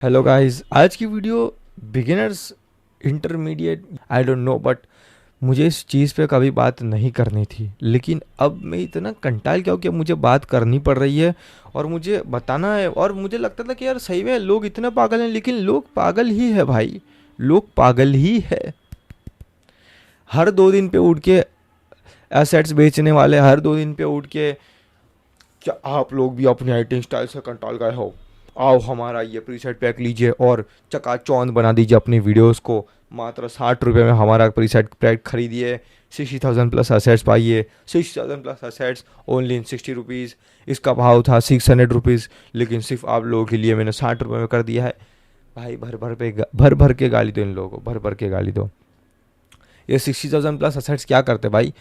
Hello guys, आज की video beginners intermediate I don't know, but मुझे इस चीज़ पे कभी बात नहीं करनी थी, लेकिन अब मैं इतना कंटाल गया हूँ कि अब मुझे बात करनी पड़ रही है और मुझे बताना है। और मुझे लगता था कि यार सही में लोग इतने पागल हैं, लेकिन लोग पागल ही है भाई। लोग पागल ही है। हर 2 दिन पे उठ के एसेट्स बेचने वाले, हर 2 दिन पे उठ के क्या आप लोग भी अपनी राइटिंग स्टाइल से कंटाल गए हो, आओ हमारा ये प्रीसेट पैक लीजिए और चकाचौंध बना दीजिए अपनी वीडियोस को। मात्र 60 रुपये में हमारा प्रीसेट पैक खरीदिए, 60,000 प्लस असेट्स पाइए। 60,000 plus assets only in 60 rupees. इसका भाव था 600 रुपीज़, लेकिन सिर्फ आप लोगों के लिए मैंने 60 रुपये में कर दिया है। भाई भर भर के गाली दो इन लोगों को, भर भर के गाली दो। ये 60,000 प्लस असेट्स क्या करते भाई?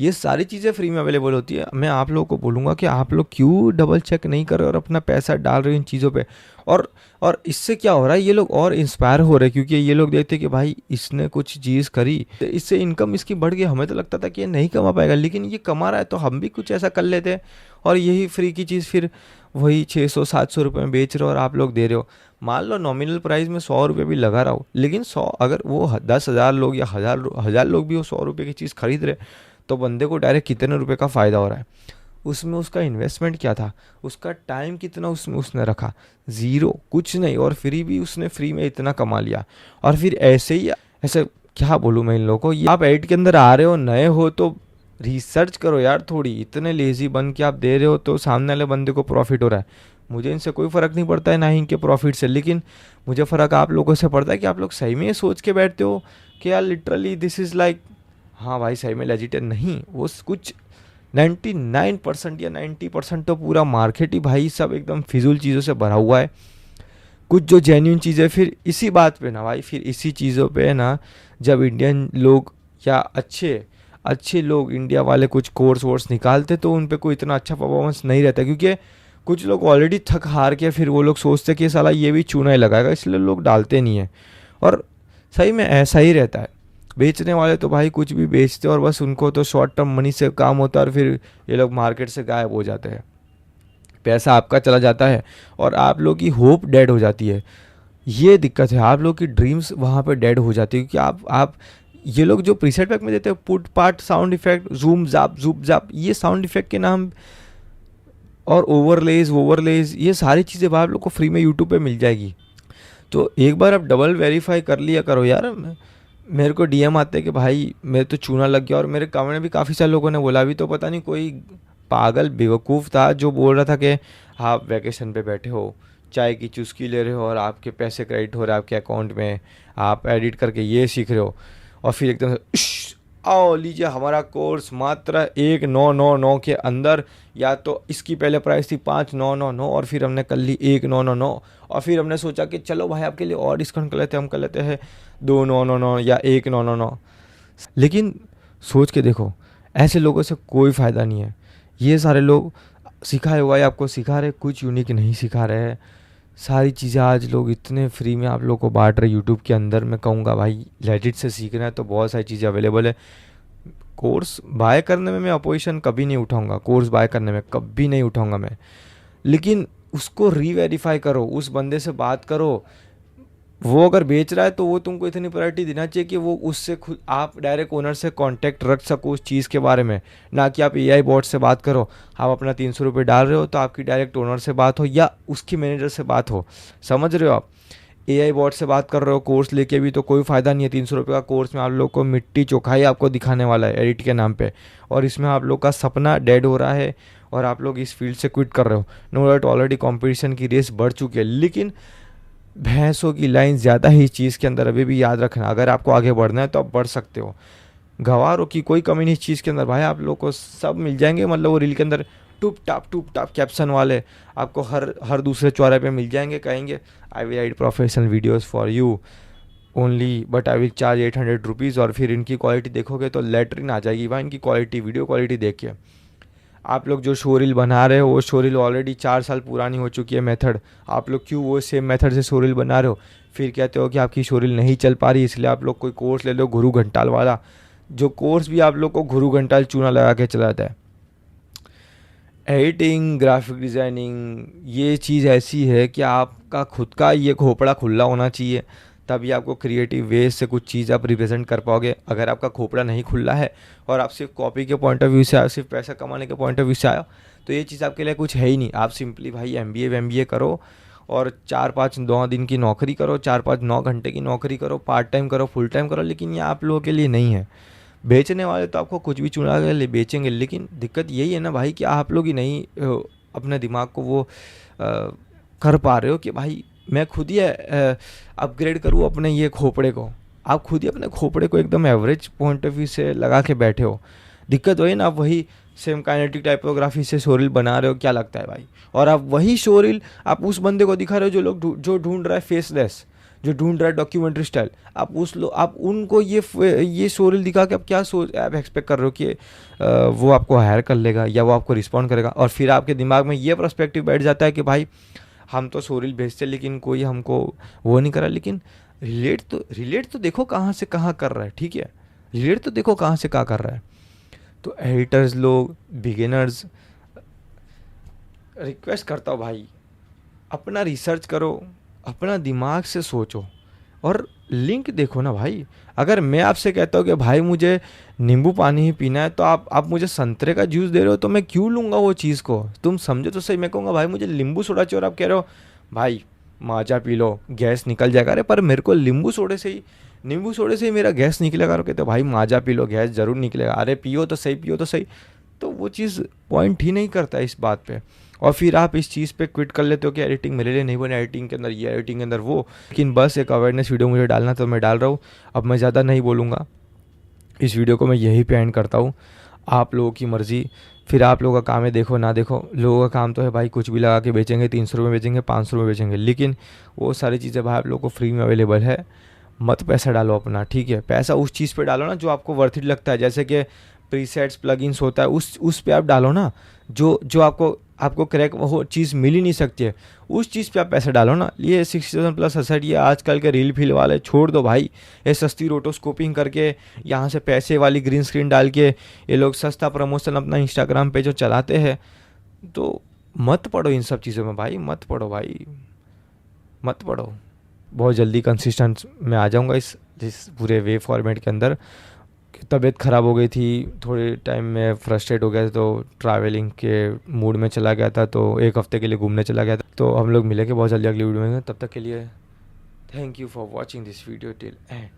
ये सारी चीज़ें फ्री में अवेलेबल होती है। मैं आप लोगों को बोलूँगा कि आप लोग क्यों डबल चेक नहीं कर रहे और अपना पैसा डाल रहे हो इन चीज़ों पे। और और इससे क्या हो रहा है, ये लोग और इंस्पायर हो रहे हैं, क्योंकि ये लोग देखते हैं कि भाई इसने कुछ चीज़ करी, तो इससे इनकम इसकी बढ़ गई। हमें तो लगता था कि ये नहीं कमा पाएगा, लेकिन ये कमा रहा है तो हम भी कुछ ऐसा कर लेते हैं। और यही फ्री की चीज़ फिर वही 600-700 रुपये में बेच रहे हो और आप लोग दे रहे हो। मान लो नॉमिनल प्राइस में 100 रुपये भी लगा रहा हो, लेकिन 100 अगर वो 10,000 लोग या हज़ार लोग भी वो 100 रुपये की चीज़ खरीद रहे, तो बंदे को डायरेक्ट कितने रुपए का फ़ायदा हो रहा है। उसमें उसका इन्वेस्टमेंट क्या था, उसका टाइम कितना उसमें उसने रखा, ज़ीरो, कुछ नहीं। और फ्री भी उसने फ्री में इतना कमा लिया। और फिर ऐसे ही, ऐसे क्या बोलूँ मैं इन लोगों को, ये आप एड के अंदर आ रहे हो, नए हो तो रिसर्च करो यार थोड़ी। इतने लेज़ी बन के आप दे रहे हो तो सामने वाले बंदे को प्रॉफिट हो रहा है। मुझे इनसे कोई फ़र्क नहीं पड़ता है, ना ही इनके प्रॉफिट से, लेकिन मुझे फ़र्क आप लोगों से पड़ता है कि आप लोग सही में ये सोच के बैठते हो कि यार लिटरली दिस इज़ लाइक, हाँ भाई सही में लेजिट है। नहीं, वो कुछ 99% या 90% तो पूरा मार्केट ही भाई सब एकदम फिजूल चीज़ों से भरा हुआ है। कुछ जो जेन्यून चीज़ें, फिर इसी बात पे ना भाई, फिर इसी चीज़ों पे ना, जब इंडियन लोग या अच्छे अच्छे लोग इंडिया वाले कुछ कोर्स वोर्स निकालते तो उन पे कोई इतना अच्छा परफॉर्मेंस नहीं रहता, क्योंकि कुछ लोग ऑलरेडी थक हार के फिर वो लोग सोचते कि साला ये भी चूना ही लगाएगा, इसलिए लोग डालते नहीं हैं। और सही में ऐसा ही रहता है। बेचने वाले तो भाई कुछ भी बेचते हैं और बस उनको तो शॉर्ट टर्म मनी से काम होता है और फिर ये लोग मार्केट से गायब हो जाते हैं। पैसा आपका चला जाता है और आप लोग की होप डेड हो जाती है। ये दिक्कत है, आप लोग की ड्रीम्स वहाँ पे डेड हो जाती है, क्योंकि आप ये लोग जो प्रीसेट पैक में देते हैं, put part sound effect, zoom जाप, ये साउंड इफेक्ट के नाम, और ओवरलेज, ये सारी चीज़ें आप लोग को फ्री में यूट्यूब पे मिल जाएगी। तो एक बार आप डबल वेरीफाई कर लिया करो यार। मेरे को डीएम आते हैं कि भाई मेरे तो चूना लग गया, और मेरे कमेंट में भी काफ़ी सारे लोगों ने बोला। अभी तो पता नहीं कोई पागल बेवकूफ़ था जो बोल रहा था कि आप वैकेशन पे बैठे हो, चाय की चुस्की ले रहे हो और आपके पैसे क्रेडिट हो रहे हैं आपके अकाउंट में, आप एडिट करके ये सीख रहे हो, और फिर एकदम से आओ लीजिए हमारा कोर्स मात्र 1,999 के अंदर। या तो इसकी पहले प्राइस थी 5,999 और फिर हमने कर ली 1,999, और फिर हमने सोचा कि चलो भाई आपके लिए और डिस्काउंट कर लेते हैं, हम कर लेते हैं 2,999 या 1,999। लेकिन सोच के देखो, ऐसे लोगों से कोई फ़ायदा नहीं है। ये सारे लोग सिखाए हुआ है आपको सिखा रहे, कुछ यूनिक नहीं सिखा रहे हैं। सारी चीज़ें आज लोग इतने फ्री में आप लोग को बांट रहे यूट्यूब के अंदर। मैं कहूँगा भाई लेजिट से सीखना है तो बहुत सारी चीज़ें अवेलेबल है। कोर्स बाय करने में मैं अपोजिशन कभी नहीं उठाऊंगा, कोर्स बाय करने में कभी नहीं उठाऊंगा मैं, लेकिन उसको रीवेरीफाई करो, उस बंदे से बात करो। वो अगर बेच रहा है तो वो तुमको इतनी प्रायोरिटी देना चाहिए कि वो उससे खुद आप डायरेक्ट ओनर से कांटेक्ट रख सको उस चीज़ के बारे में, ना कि आप एआई बॉट से बात करो। आप अपना 300 रुपये डाल रहे हो तो आपकी डायरेक्ट ओनर से बात हो या उसकी मैनेजर से बात हो। समझ रहे हो आप? एआई बॉट से बात कर रहे हो कोर्स लेके भी तो कोई फ़ायदा नहीं है। 300 रुपये का कोर्स में आप लोग को मिट्टी चोखाई आपको दिखाने वाला है एडिट के नाम पे, और इसमें आप लोग का सपना डेड हो रहा है और आप लोग इस फील्ड से क्विट कर रहे हो। नो डाउट ऑलरेडी कंपटीशन की रेस बढ़ चुकी है, लेकिन भैंसों की लाइन ज़्यादा है इस चीज़ के अंदर। अभी भी याद रखना, अगर आपको आगे बढ़ना है तो आप बढ़ सकते हो। गवारों की कोई कमी नहीं इस चीज़ के अंदर भाई, आप लोग को सब मिल जाएंगे। मतलब वो रील के अंदर टूप टाप कैप्शन वाले आपको हर दूसरे चौराहे पे मिल जाएंगे, कहेंगे I will write professional videos for you only but I will charge 800 rupees. और फिर इनकी क्वालिटी देखोगे तो लेटरिन आ जाएगी भाई इनकी क्वालिटी, वीडियो क्वालिटी देख के। आप लोग जो शो रील बना रहे हो वो शो रील ऑलरेडी 4 साल पुरानी हो चुकी है मेथड। आप लोग क्यों वो सेम मेथड से शो रील बना रहे हो? फिर कहते हो कि आपकी शो रील नहीं चल पा रही, इसलिए आप लोग कोई कोर्स ले लो गुरु घंटाल वाला, जो कोर्स भी आप लोग को गुरु घंटाल चूना लगा के चलाता है। एडिटिंग, ग्राफिक डिज़ाइनिंग, ये चीज़ ऐसी है कि आपका आपका खुद का ये खोपड़ा खुला होना चाहिए, तभी आपको क्रिएटिव वे से कुछ चीज़ आप रिप्रेजेंट कर पाओगे। अगर आपका खोपड़ा नहीं खुला है और आप सिर्फ कॉपी के पॉइंट ऑफ व्यू से आए, सिर्फ पैसा कमाने के पॉइंट ऑफ व्यू से आए, तो ये चीज़ आपके लिए कुछ है ही नहीं। आप सिंपली भाई MBA करो और 4-5-9 दिन की नौकरी करो, 4-5-9 घंटे की नौकरी करो, पार्ट टाइम करो, फुल टाइम करो, लेकिन ये आप लोगों के लिए नहीं है। बेचने वाले तो आपको कुछ भी चुना के ले बेचेंगे, लेकिन दिक्कत यही है ना भाई कि आप लोग ही नहीं अपने दिमाग को वो कर पा रहे हो कि भाई मैं खुद ही अपग्रेड करूँ अपने ये खोपड़े को। आप खुद ही अपने खोपड़े को एकदम एवरेज पॉइंट ऑफ व्यू से लगा के बैठे हो। दिक्कत वही ना, आप वही सेम काइनेटिक टाइपोग्राफी से शोरील बना रहे हो, क्या लगता है भाई, और आप वही शोरील आप उस बंदे को दिखा रहे हो जो ढूंढ रहा है फेसलेस, जो ढूंढ रहा है डॉक्यूमेंट्री स्टाइल। आप उनको ये शोरील दिखा के आप क्या आप एक्सपेक्ट कर रहे हो कि वो आपको हायर कर लेगा या वो आपको रिस्पॉन्ड करेगा। और फिर आपके दिमाग में ये पर्सपेक्टिव बैठ जाता है कि भाई हम तो शोरील भेजते लेकिन कोई हमको वो नहीं करा। लेकिन रिलेट तो देखो कहाँ से कहाँ कर रहा है, ठीक है, रिलेट तो देखो कहाँ से कहाँ कर रहा है। तो एडिटर्स लोग, बिगिनर्स, रिक्वेस्ट करता हूँ भाई, अपना रिसर्च करो, अपना दिमाग से सोचो और लिंक देखो ना भाई। अगर मैं आपसे कहता हूँ कि भाई मुझे नींबू पानी ही पीना है, तो आप मुझे संतरे का जूस दे रहे हो, तो मैं क्यों लूँगा वो चीज़ को। तुम समझो तो सही, मैं कहूँगा भाई मुझे नींबू सोडा चाहिए और आप कह रहे हो भाई माजा पी लो गैस निकल जाएगा। अरे पर मेरे को नींबू सोडे से ही मेरा गैस निकलेगा। और कहते भाई माजा पी लो गैस ज़रूर निकलेगा। अरे पियो तो सही। तो वो चीज़ पॉइंट ही नहीं करता इस बात पे। और फिर आप इस चीज़ पे क्विट कर लेते हो कि एडिटिंग मेरे लिए नहीं बने, एडिटिंग के अंदर ये, एडिटिंग के अंदर वो। लेकिन बस एक अवेयरनेस वीडियो मुझे डालना तो मैं डाल रहा हूँ। अब मैं ज़्यादा नहीं बोलूँगा, इस वीडियो को मैं यहीं पे एंड करता हूँ। आप लोगों की मर्ज़ी, फिर आप लोगों का काम है, देखो ना देखो। लोगों का काम तो है भाई कुछ भी लगा के बेचेंगे, 300 रुपये बेचेंगे, 500 रुपये बेचेंगे, लेकिन वो सारी चीज़ें भाई आप लोगों को फ्री में अवेलेबल है। मत पैसा डालो अपना, ठीक है, पैसा उस चीज़ पे डालो ना जो आपको वर्थ इट लगता है। जैसे कि प्रीसेट्स प्लगइन्स होता है, उस पे आप डालो ना, जो आपको क्रैक वो चीज़ मिल ही नहीं सकती है, उस चीज़ पे आप पैसा डालो ना। ये 6000+ असेट, ये आजकल के रील फील वाले छोड़ दो भाई। ये सस्ती रोटोस्कोपिंग करके यहाँ से पैसे वाली ग्रीन स्क्रीन डाल के ये लोग सस्ता प्रमोशन अपना इंस्टाग्राम पे जो चलाते हैं। तो मत पढ़ो इन सब चीज़ों में भाई, मत पढ़ो। बहुत जल्दी कंसिस्टेंट मैं आ जाऊँगा इस पूरे वे फॉर्मेट के अंदर। तबीयत ख़राब हो गई थी, थोड़े टाइम में फ्रस्ट्रेट हो गया, तो ट्रैवलिंग के मूड में चला गया था, तो 1 हफ्ते के लिए घूमने चला गया था। तो हम लोग मिलेंगे बहुत जल्दी अगली वीडियो में। तब तक के लिए thank you for watching this video till and.